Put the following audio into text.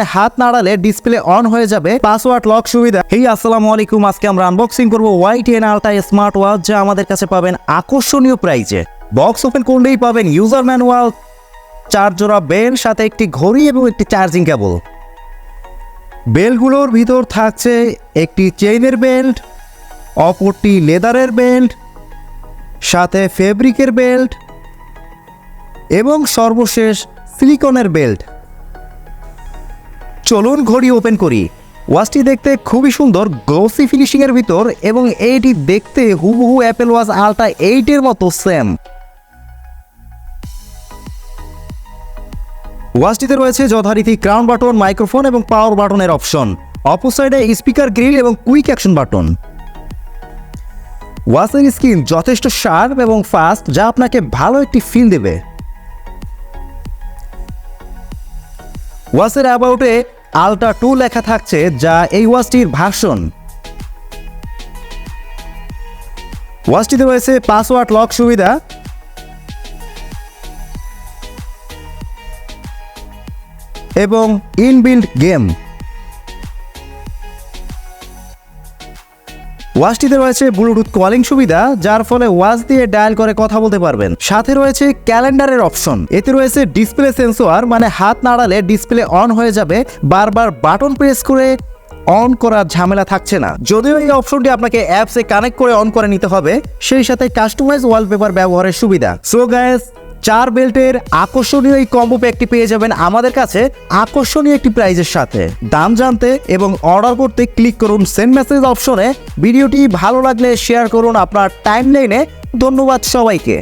হাত নাড়ালে display on হয়ে যাবে, পাসওয়ার্ড লক সুবিধা। আসসালামু আলাইকুম, আজকে আমরা আনবক্সিং করব Y10 Ultra স্মার্ট ওয়াচ, যা আমাদের কাছে পাবেন আকর্ষণীয় প্রাইজে। বক্স ওপেন করলেই পাবেন ইউজার ম্যানুয়াল, 4 জোড়া বেল, সাথে একটি ঘড়ি এবং একটি চার্জিং কেবল। বেলগুলোর ভিতর থাকছে একটি চেইনের বেল্ট, অপরটি লেদারের বেল্ট, সাথে ফেব্রিকের বেল্ট এবং সর্বশেষ সিলিকনের বেল্ট। চলুন ঘড়ি ওপেন করি। ওয়াচটি দেখতে খুবই সুন্দর, গ্লোসি ফিনিশিংয়ের ভিতর, এবং এইটি দেখতে হুবহু অ্যাপল ওয়াচ আলট্রা 8 এর মতো সেম। ওয়াচটিতে রয়েছে যথারীতি ক্রাউন বাটন, মাইক্রোফোন এবং পাওয়ার বাটনের অপশন। অপর সাইডে স্পিকার গ্রিল এবং কুইক অ্যাকশন বাটন। ওয়াচের স্ক্রিন যথেষ্ট শার্প এবং ফাস্ট, যা আপনাকে ভালো একটি ফিল দেবে। ওয়াচের অ্যাবাউটে আলট্রা 2 লেখা থাকছে, যা এই ওয়াচটির ভার্সন। ওয়াচটিতে রয়েছে পাসওয়ার্ড লক সুবিধা এবং ইনবিল্ট গেম। ওয়াচটিতে রয়েছে ব্লুটুথ কলিং সুবিধা, যার ফলে ওয়াচ দিয়ে ডায়াল করে কথা বলতে পারবেন। সাথে রয়েছে ক্যালেন্ডারের অপশন। এতে রয়েছে ডিসপ্লে সেন্সর, মানে হাত নাড়ালে ডিসপ্লে অন হয়ে যাবে, বারবার বাটন প্রেস করে অন করার ঝামেলা থাকছে না। যদিও এই অপশনটি আপনাকে অ্যাপসে কানেক্ট করে অন করে নিতে হবে, সেই সাথে কাস্টমাইজ ওয়ালপেপার ব্যবহারের সুবিধা। সো গাইস, 4 বেল্টের আকর্ষণীয় এই কম্বো প্যাকটি পেয়ে যাবেন আমাদের কাছে আকর্ষণীয় একটি প্রাইজের সাথে। দাম জানতে এবং অর্ডার করতে ক্লিক করুন সেন্ড মেসেজ অপশনে। ভিডিওটি ভালো লাগলে শেয়ার করুন আপনার টাইমলাইনে। ধন্যবাদ সবাইকে।